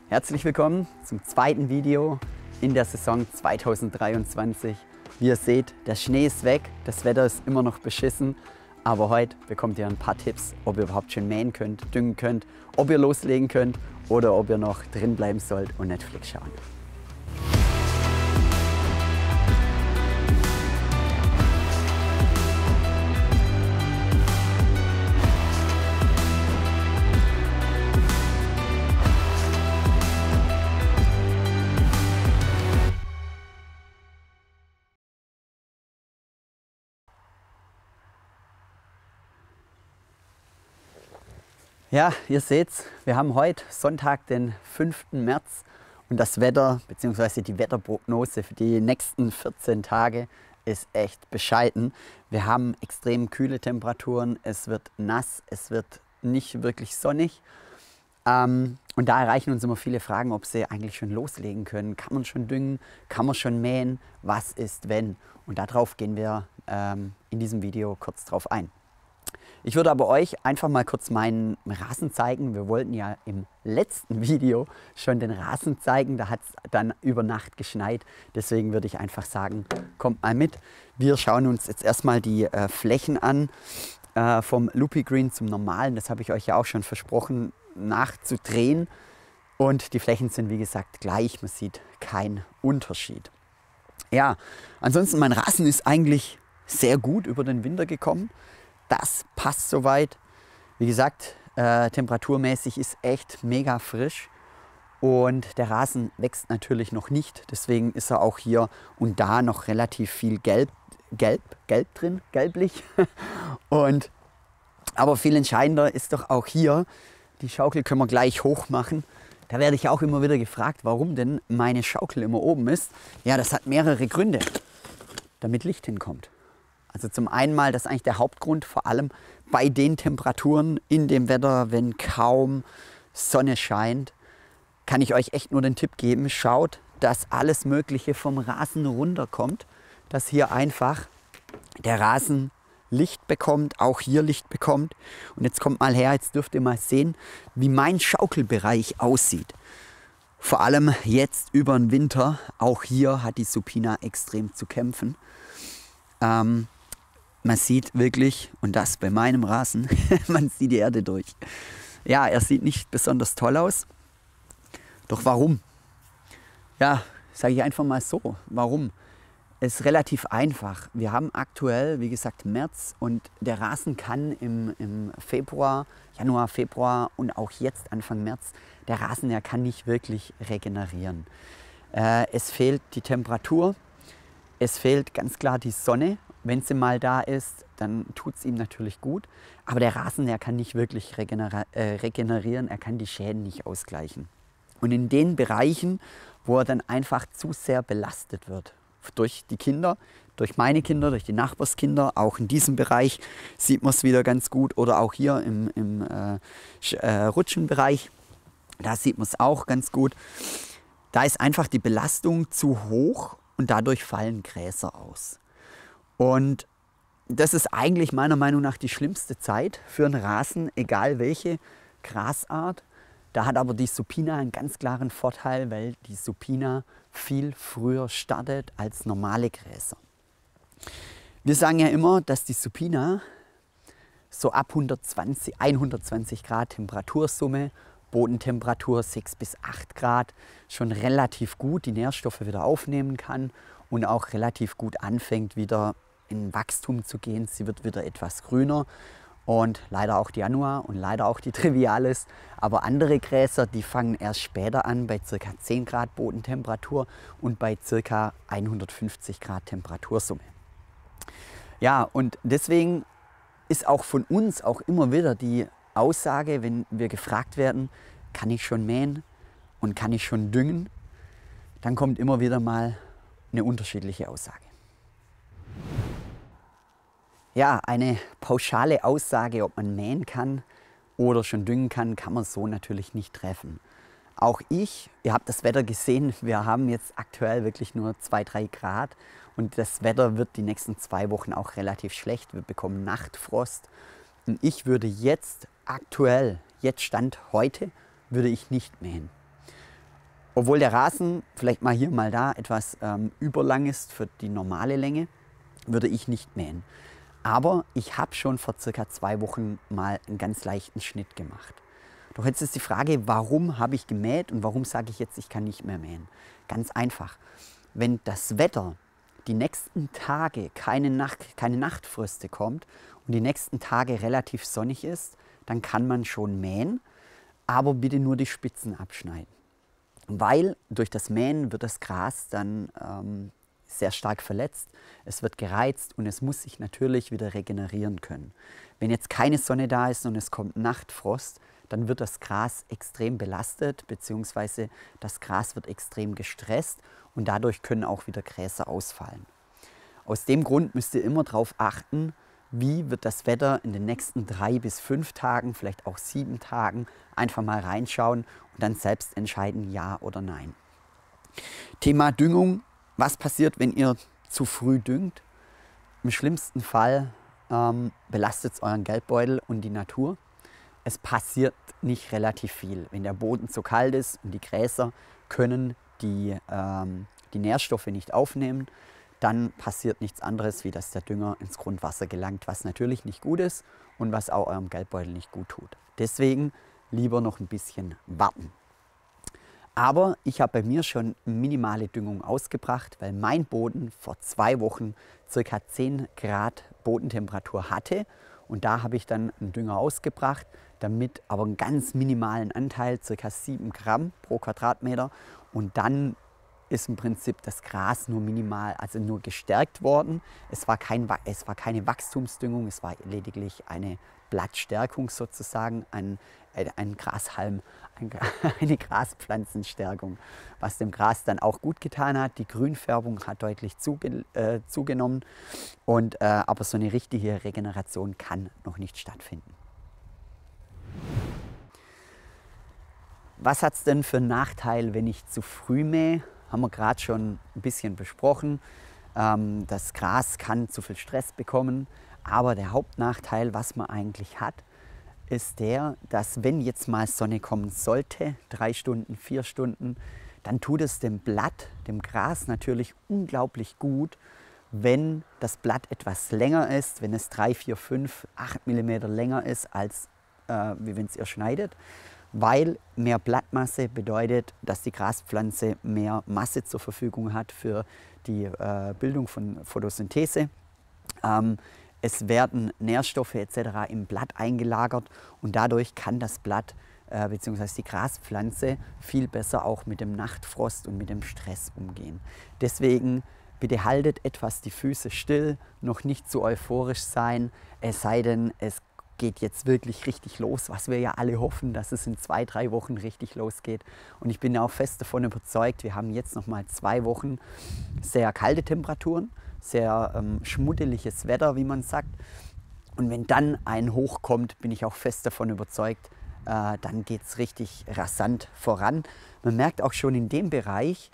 Herzlich willkommen zum zweiten Video in der Saison 2023. Wie ihr seht, der Schnee ist weg, das Wetter ist immer noch beschissen, aber heute bekommt ihr ein paar Tipps, ob ihr überhaupt schon mähen könnt, düngen könnt, ob ihr loslegen könnt oder ob ihr noch drin bleiben sollt und Netflix schauen. Ja, ihr seht's, wir haben heute Sonntag, den 5. März und das Wetter bzw. die Wetterprognose für die nächsten 14 Tage ist echt bescheiden. Wir haben extrem kühle Temperaturen, es wird nass, es wird nicht wirklich sonnig. Und da erreichen uns immer viele Fragen, ob sie eigentlich schon loslegen können. Kann man schon düngen? Kann man schon mähen? Was ist, wenn? Und darauf gehen wir in diesem Video kurz drauf ein. Ich würde aber euch einfach mal kurz meinen Rasen zeigen. Wir wollten ja im letzten Video schon den Rasen zeigen. Da hat es dann über Nacht geschneit. Deswegen würde ich einfach sagen, kommt mal mit. Wir schauen uns jetzt erstmal die Flächen an. Vom Loopy Green zum normalen. Das habe ich euch ja auch schon versprochen, nachzudrehen. Und die Flächen sind wie gesagt gleich. Man sieht keinen Unterschied. Ja, ansonsten mein Rasen ist eigentlich sehr gut über den Winter gekommen. Das passt soweit. Wie gesagt, temperaturmäßig ist echt mega frisch und der Rasen wächst natürlich noch nicht. Deswegen ist er auch hier und da noch relativ viel gelb drin, gelblich. Aber viel entscheidender ist doch auch hier, die Schaukel können wir gleich hoch machen. Da werde ich auch immer wieder gefragt, warum denn meine Schaukel immer oben ist. Ja, das hat mehrere Gründe, damit Licht hinkommt. Also zum einen mal, das ist eigentlich der Hauptgrund, vor allem bei den Temperaturen in dem Wetter, wenn kaum Sonne scheint, kann ich euch echt nur den Tipp geben, schaut, dass alles Mögliche vom Rasen runterkommt, dass hier einfach der Rasen Licht bekommt, auch hier Licht bekommt. Und jetzt kommt mal her, jetzt dürft ihr mal sehen, wie mein Schaukelbereich aussieht. Vor allem jetzt über den Winter, auch hier hat die Supina extrem zu kämpfen. Man sieht wirklich, und das bei meinem Rasen, man sieht die Erde durch. Ja, er sieht nicht besonders toll aus. Doch warum? Ja, sage ich einfach mal so. Warum? Es ist relativ einfach. Wir haben aktuell, wie gesagt, März und der Rasen kann im Februar, Januar, Februar und auch jetzt Anfang März, der Rasen, der kann nicht wirklich regenerieren. Es fehlt die Temperatur, es fehlt ganz klar die Sonne. Wenn sie mal da ist, dann tut es ihm natürlich gut. Aber der Rasen, der kann nicht wirklich regenerieren, er kann die Schäden nicht ausgleichen. Und in den Bereichen, wo er dann einfach zu sehr belastet wird, durch die Kinder, durch meine Kinder, durch die Nachbarskinder, auch in diesem Bereich sieht man es wieder ganz gut. Oder auch hier im Rutschenbereich, da sieht man es auch ganz gut. Da ist einfach die Belastung zu hoch und dadurch fallen Gräser aus. Und das ist eigentlich meiner Meinung nach die schlimmste Zeit für einen Rasen, egal welche Grasart. Da hat aber die Supina einen ganz klaren Vorteil, weil die Supina viel früher startet als normale Gräser. Wir sagen ja immer, dass die Supina so ab 120 Grad Temperatursumme, Bodentemperatur 6 bis 8 Grad, schon relativ gut die Nährstoffe wieder aufnehmen kann und auch relativ gut anfängt, wieder in Wachstum zu gehen. Sie wird wieder etwas grüner und leider auch die Januar und leider auch die Trivialis. Aber andere Gräser, die fangen erst später an, bei ca. 10 Grad Bodentemperatur und bei ca. 150 Grad Temperatursumme. Ja, und deswegen ist auch von uns auch immer wieder die Aussage, wenn wir gefragt werden, kann ich schon mähen und kann ich schon düngen, dann kommt immer wieder mal eine unterschiedliche Aussage. Ja, eine pauschale Aussage, ob man mähen kann oder schon düngen kann, kann man so natürlich nicht treffen. Auch ich, ihr habt das Wetter gesehen, wir haben jetzt aktuell wirklich nur 2-3 Grad und das Wetter wird die nächsten 2 Wochen auch relativ schlecht. Wir bekommen Nachtfrost und ich würde jetzt aktuell, jetzt Stand heute, würde ich nicht mähen. Obwohl der Rasen vielleicht mal hier, mal da etwas überlang ist für die normale Länge, würde ich nicht mähen. Aber ich habe schon vor circa 2 Wochen mal einen ganz leichten Schnitt gemacht. Doch jetzt ist die Frage, warum habe ich gemäht und warum sage ich jetzt, ich kann nicht mehr mähen? Ganz einfach. Wenn das Wetter die nächsten Tage keine Nachtfröste kommt und die nächsten Tage relativ sonnig ist, dann kann man schon mähen, aber bitte nur die Spitzen abschneiden. Weil durch das Mähen wird das Gras dann sehr stark verletzt, es wird gereizt und es muss sich natürlich wieder regenerieren können. Wenn jetzt keine Sonne da ist und es kommt Nachtfrost, dann wird das Gras extrem belastet, beziehungsweise das Gras wird extrem gestresst und dadurch können auch wieder Gräser ausfallen. Aus dem Grund müsst ihr immer darauf achten, wie wird das Wetter in den nächsten 3 bis 5 Tagen, vielleicht auch 7 Tagen, einfach mal reinschauen und dann selbst entscheiden, ja oder nein. Thema Düngung. Was passiert, wenn ihr zu früh düngt? Im schlimmsten Fall belastet es euren Geldbeutel und die Natur. Es passiert nicht relativ viel. Wenn der Boden zu kalt ist und die Gräser können die Nährstoffe nicht aufnehmen, dann passiert nichts anderes, wie dass der Dünger ins Grundwasser gelangt, was natürlich nicht gut ist und was auch eurem Geldbeutel nicht gut tut. Deswegen lieber noch ein bisschen warten. Aber ich habe bei mir schon minimale Düngung ausgebracht, weil mein Boden vor 2 Wochen ca. 10 Grad Bodentemperatur hatte. Und da habe ich dann einen Dünger ausgebracht, damit aber einen ganz minimalen Anteil, ca. 7 Gramm pro Quadratmeter. Und dann ist im Prinzip das Gras nur minimal, also nur gestärkt worden. Es war keine Wachstumsdüngung, es war lediglich eine Blattstärkung sozusagen, ein Grashalm, eine Graspflanzenstärkung, was dem Gras dann auch gut getan hat. Die Grünfärbung hat deutlich zugenommen, aber so eine richtige Regeneration kann noch nicht stattfinden. Was hat es denn für einen Nachteil, wenn ich zu früh mähe? Haben wir gerade schon ein bisschen besprochen. Das Gras kann zu viel Stress bekommen, aber der Hauptnachteil, was man eigentlich hat, ist der, dass wenn jetzt mal Sonne kommen sollte, 3 Stunden, 4 Stunden, dann tut es dem Blatt, dem Gras natürlich unglaublich gut, wenn das Blatt etwas länger ist, wenn es 3, 4, 5, 8 mm länger ist, als wie wenn es ihr schneidet. Weil mehr Blattmasse bedeutet, dass die Graspflanze mehr Masse zur Verfügung hat für die Bildung von Photosynthese. Es werden Nährstoffe etc. im Blatt eingelagert und dadurch kann das Blatt bzw. die Graspflanze viel besser auch mit dem Nachtfrost und mit dem Stress umgehen. Deswegen bitte haltet etwas die Füße still, noch nicht zu euphorisch sein, es sei denn, es geht jetzt wirklich richtig los, was wir ja alle hoffen, dass es in 2, 3 Wochen richtig losgeht. Und ich bin auch fest davon überzeugt, wir haben jetzt noch mal 2 Wochen sehr kalte Temperaturen, sehr schmuddeliges Wetter, wie man sagt. Und wenn dann ein Hoch kommt, bin ich auch fest davon überzeugt, dann geht es richtig rasant voran. Man merkt auch schon in dem Bereich,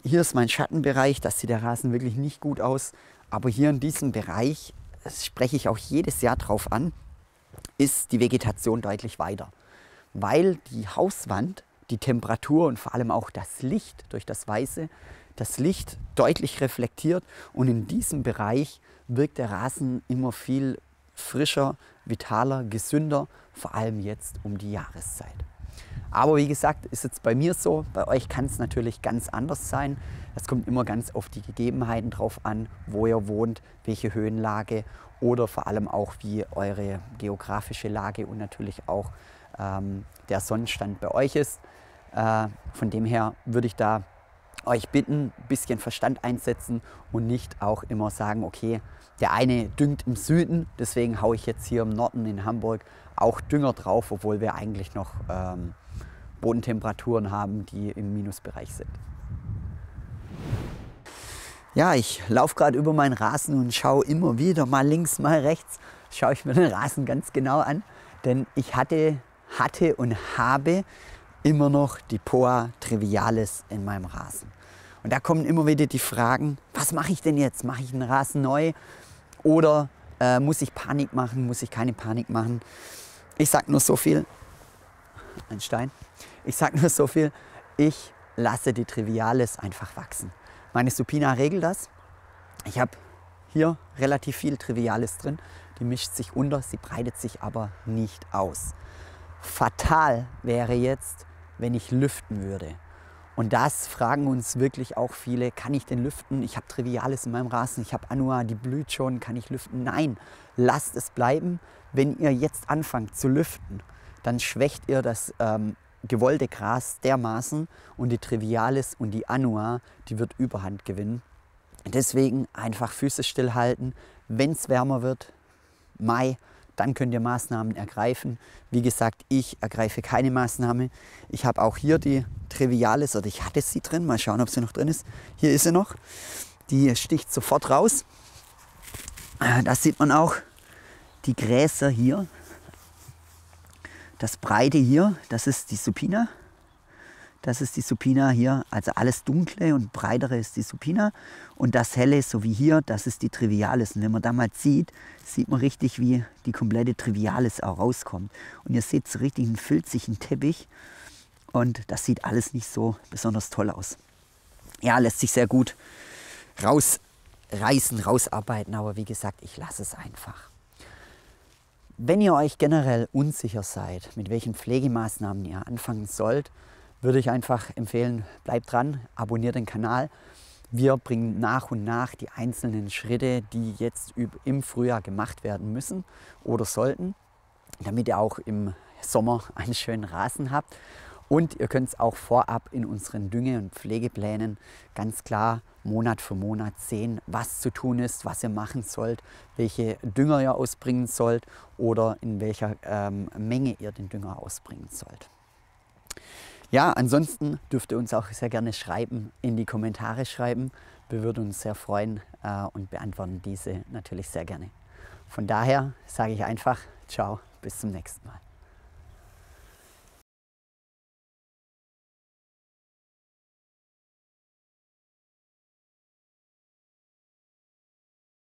hier ist mein Schattenbereich, da sieht der Rasen wirklich nicht gut aus, aber hier in diesem Bereich, das spreche ich auch jedes Jahr drauf an, ist die Vegetation deutlich weiter. Weil die Hauswand, die Temperatur und vor allem auch das Licht durch das Weiße, das Licht deutlich reflektiert und in diesem Bereich wirkt der Rasen immer viel frischer, vitaler, gesünder, vor allem jetzt um die Jahreszeit. Aber wie gesagt, ist jetzt bei mir so, bei euch kann es natürlich ganz anders sein. Es kommt immer ganz auf die Gegebenheiten drauf an, wo ihr wohnt, welche Höhenlage oder vor allem auch wie eure geografische Lage und natürlich auch der Sonnenstand bei euch ist. Von dem her würde ich da euch bitten, ein bisschen Verstand einsetzen und nicht auch immer sagen, okay, der eine düngt im Süden, deswegen haue ich jetzt hier im Norden in Hamburg auch Dünger drauf, obwohl wir eigentlich noch Bodentemperaturen haben, die im Minusbereich sind. Ja, ich laufe gerade über meinen Rasen und schaue immer wieder mal links, mal rechts, schaue ich mir den Rasen ganz genau an, denn ich hatte und habe immer noch die Poa trivialis in meinem Rasen. Und da kommen immer wieder die Fragen, was mache ich denn jetzt? Mache ich den Rasen neu oder muss ich Panik machen, muss ich keine Panik machen? Ich sage nur so viel, ein Stein, ich sage nur so viel, Ich lasse die Trivialis einfach wachsen. Meine Supina regelt das. Ich habe hier relativ viel Trivialis drin. Die mischt sich unter, sie breitet sich aber nicht aus. Fatal wäre jetzt, wenn ich lüften würde. Und das fragen uns wirklich auch viele, kann ich denn lüften? Ich habe Trivialis in meinem Rasen, ich habe Annua, die blüht schon, kann ich lüften? Nein, lasst es bleiben. Wenn ihr jetzt anfangt zu lüften, dann schwächt ihr das gewollte Gras dermaßen und die Trivialis und die Annua, die wird Überhand gewinnen. Deswegen einfach Füße stillhalten. Wenn es wärmer wird, Mai, dann könnt ihr Maßnahmen ergreifen. Wie gesagt, ich ergreife keine Maßnahme. Ich habe auch hier die Trivialis, oder ich hatte sie drin. Mal schauen, ob sie noch drin ist. Hier ist sie noch. Die sticht sofort raus. Das sieht man auch. Die Gräser hier. Das Breite hier, das ist die Supina. Das ist die Supina hier, also alles Dunkle und Breitere ist die Supina. Und das Helle, so wie hier, das ist die Trivialis. Und wenn man da mal sieht, sieht man richtig, wie die komplette Trivialis auch rauskommt. Und ihr seht so richtig einen filzigen Teppich. Und das sieht alles nicht so besonders toll aus. Ja, lässt sich sehr gut rausreißen, rausarbeiten. Aber wie gesagt, ich lasse es einfach. Wenn ihr euch generell unsicher seid, mit welchen Pflegemaßnahmen ihr anfangen sollt, würde ich einfach empfehlen, bleibt dran, abonniert den Kanal. Wir bringen nach und nach die einzelnen Schritte, die jetzt im Frühjahr gemacht werden müssen oder sollten, damit ihr auch im Sommer einen schönen Rasen habt. Und ihr könnt es auch vorab in unseren Dünge- und Pflegeplänen ganz klar Monat für Monat sehen, was zu tun ist, was ihr machen sollt, welche Dünger ihr ausbringen sollt oder in welcher Menge ihr den Dünger ausbringen sollt. Ja, ansonsten dürft ihr uns auch sehr gerne schreiben, in die Kommentare schreiben. Wir würden uns sehr freuen und beantworten diese natürlich sehr gerne. Von daher sage ich einfach, ciao, bis zum nächsten Mal.